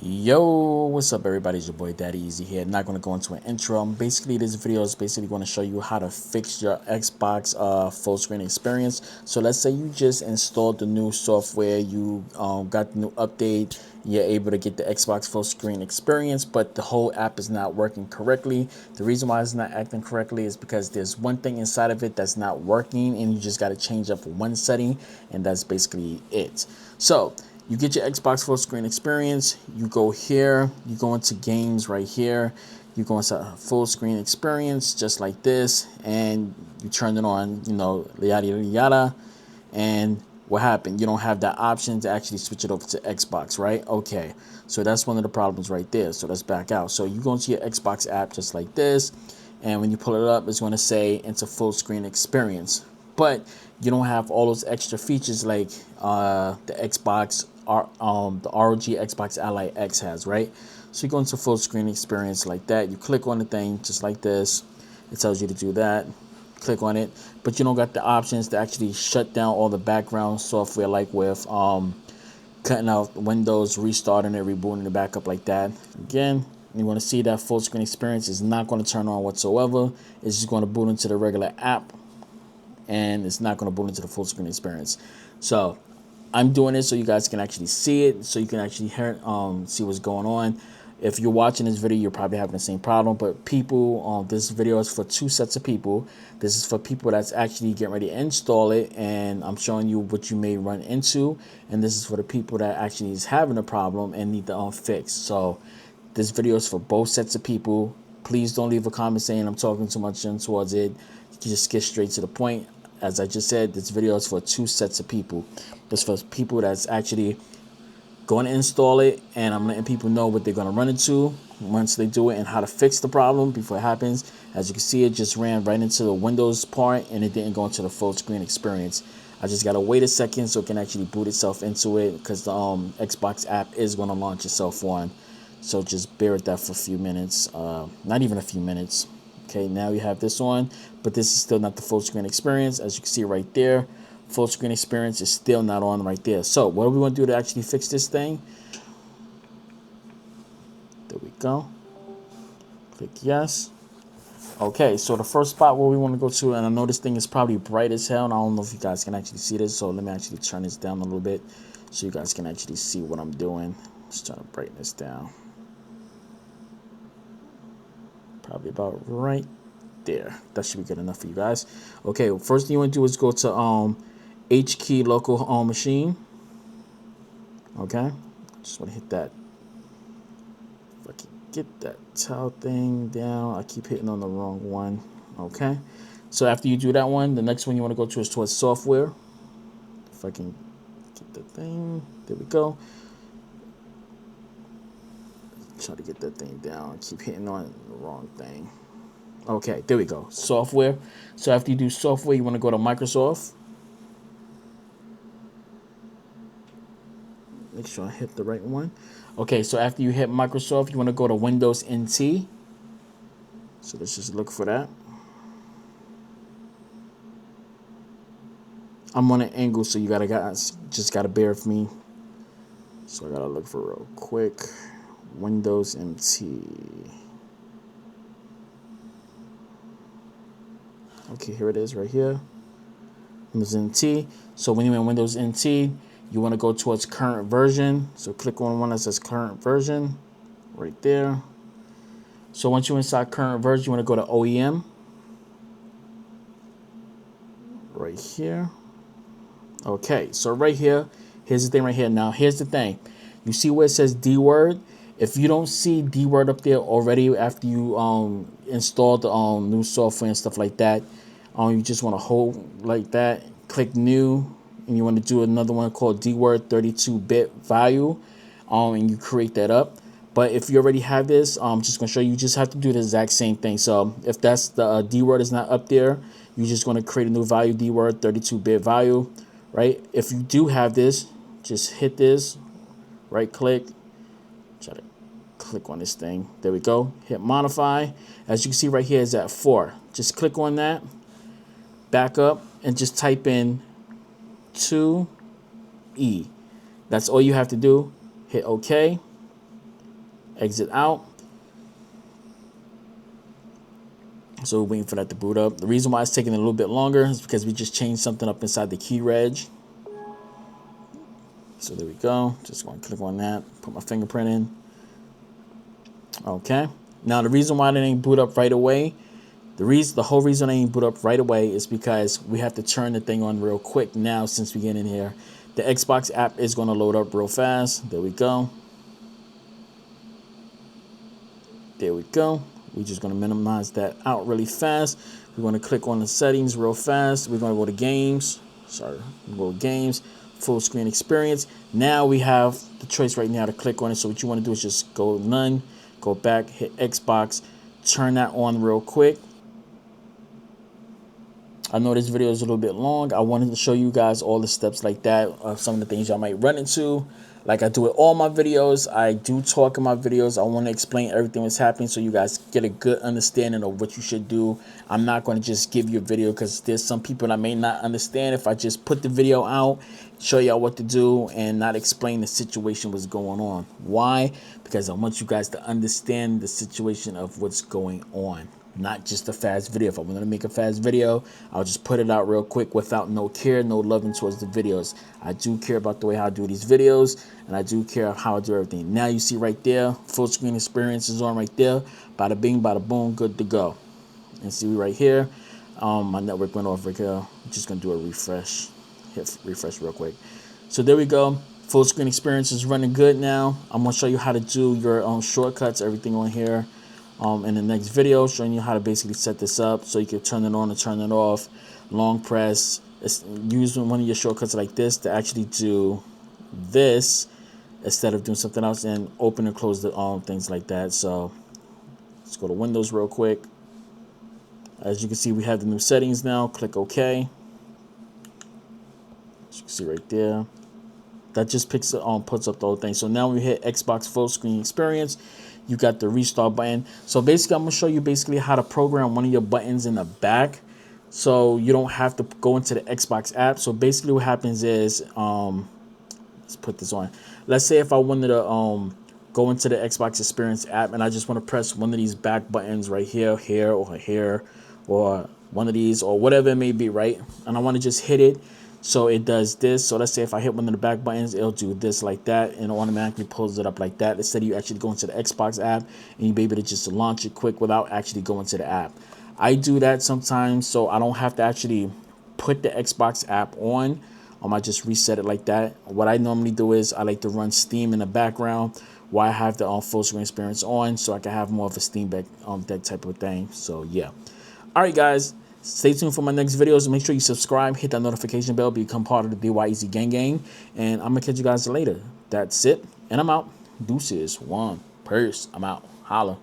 Yo, what's up everybody, it's your boy Daddy Easy here. Not going to go into an intro. Basically, this video is basically going to show you how to fix your Xbox full screen experience. So let's say you just installed the new software, you got the new update, you're able to get the Xbox full screen experience, but the whole app is not working correctly. The reason why it's not acting correctly is because there's one thing inside of it that's not working, and you just got to change up one setting, and that's basically it. So you get your Xbox full screen experience, you go here, you go into games right here, you go into full screen experience just like this, and you turn it on, yada yada yada. And what happened? You don't have that option to actually switch it over to Xbox, right? Okay, so that's one of the problems right there. So let's back out. So you go into your Xbox app just like this, and when you pull it up, it's going to say into full screen experience, but you don't have all those extra features like the Xbox the ROG Xbox Ally X has, right? So you go into full screen experience like that, you click on the thing just like this, it tells you to do that, click on it, but you don't got the options to actually shut down all the background software, like with cutting out Windows, restarting it, rebooting it back up like that. Again, you want to see that full screen experience is not going to turn on whatsoever. It's just going to boot into the regular app, and it's not going to boot into the full screen experience. So I'm doing it so you guys can actually see it, so you can actually hear, see what's going on. If you're watching this video, you're probably having the same problem, but people, this video is for two sets of people. This is for people that's actually getting ready to install it, and I'm showing you what you may run into, and this is for the people that actually is having a problem and need to fix. So this video is for both sets of people. Please don't leave a comment saying I'm talking too much in towards it. You can just get straight to the point. As I just said, this video is for two sets of people. It's for people that's actually going to install it, and I'm letting people know what they're going to run into once they do it and how to fix the problem before it happens. As you can see, it just ran right into the Windows part, and it didn't go into the full screen experience. I just got to wait a second so it can actually boot itself into it, because the Xbox app is going to launch itself on. So just bear with that for a few minutes, not even a few minutes. Okay, now you have this on, but this is still not the full screen experience. As you can see right there, full screen experience is still not on right there. So what do we want to do to actually fix this thing? There we go. Click yes. Okay, so the first spot where we want to go to, and I know this thing is probably bright as hell, and I don't know if you guys can actually see this, so let me actually turn this down a little bit so you guys can actually see what I'm doing. Just trying to brighten this down. Probably about right there. That should be good enough for you guys. Okay, well, first thing you want to do is go to H key local machine. Okay, just want to hit that. If I can get that tile thing down, I keep hitting on the wrong one. Okay, so after you do that one, the next one you want to go to is towards software. If I can get the thing, there we go. Try to get that thing down. I keep hitting on the wrong thing. Okay, there we go. Software. So after you do software, you want to go to Microsoft. Make sure I hit the right one. Okay, so after you hit Microsoft, you want to go to Windows NT. So let's just look for that. I'm on an angle, so you just gotta bear with me. So I gotta look for real quick. Windows NT. Okay, here it is right here. Windows NT. So when you're in Windows NT, you want to go towards current version. So click on one that says current version right there. So once you're inside current version, you want to go to OEM right here. Okay, so right here, here's the thing right here. Now, here's the thing. You see where it says D word? If you don't see D word up there already after you install the new software and stuff like that, you just want to hold like that, click new, and you want to do another one called D word 32-bit value, and you create that up. But if you already have this, I'm just going to show you, you just have to do the exact same thing. So if that's the D word is not up there, you're just going to create a new value, D word 32-bit value, right? If you do have this, just hit this, right click, try to click on this thing. There we go. Hit modify. As you can see right here is at 4. Just click on that, back up, and just type in 2E. That's all you have to do. Hit OK. exit out. So we're waiting for that to boot up. The reason why it's taking a little bit longer is because we just changed something up inside the key reg. So there we go. Just going to click on that, put my fingerprint in. Okay. Now the reason why it ain't boot up right away, the whole reason it ain't boot up right away is because we have to turn the thing on real quick now since we get in here. The Xbox app is going to load up real fast. There we go. There we go. We're just going to minimize that out really fast. We're going to click on the settings real fast. We're going to go to games. Sorry, we'll go to games, full screen experience. Now we have the choice right now to click on it. So what you want to do is just go none, go back, hit Xbox, turn that on real quick. I know this video is a little bit long. I wanted to show you guys all the steps like that of some of the things y'all might run into. Like I do with all my videos, I do talk in my videos. I want to explain everything that's happening so you guys get a good understanding of what you should do. I'm not going to just give you a video because there's some people that may not understand if I just put the video out, show y'all what to do, and not explain the situation what's going on. Why? Because I want you guys to understand the situation of what's going on. Not just a fast video. If I wanted to make a fast video, I'll just put it out real quick without no care, no loving towards the videos. I do care about the way how I do these videos, and I do care how I do everything. Now you see right there, full screen experience is on right there. Bada bing, bada boom, good to go. And see right here, my network went off right here. I'm just gonna do a refresh. Hit refresh real quick. So there we go. Full screen experience is running good now. I'm gonna show you how to do your own shortcuts, everything on here. In the next video, showing you how to basically set this up so you can turn it on and turn it off. Long press. Use one of your shortcuts like this to actually do this instead of doing something else, and open and close the things like that. So let's go to Windows real quick. As you can see, we have the new settings now. Click OK. As you can see right there. That just puts up the whole thing. So now we hit Xbox full screen experience. You got the restart button. So basically, I'm gonna show you basically how to program one of your buttons in the back, so you don't have to go into the Xbox app. So basically, what happens is, let's put this on. Let's say if I wanted to go into the Xbox Experience app and I just want to press one of these back buttons right here, or one of these, or whatever it may be, right? And I want to just hit it. So it does this. So let's say if I hit one of the back buttons, it'll do this like that, and it automatically pulls it up like that. Instead of you actually going to the Xbox app and you be able to just launch it quick without actually going to the app. I do that sometimes so I don't have to actually put the Xbox app on. I just reset it like that. What I normally do is I like to run Steam in the background while I have the full screen experience on, so I can have more of a Steam deck type of thing. So yeah. All right, guys. Stay tuned for my next videos. Make sure you subscribe, hit that notification bell, become part of the DYEZ gang. And I'm going to catch you guys later. That's it. And I'm out. Deuces. One. Peace. I'm out. Holla.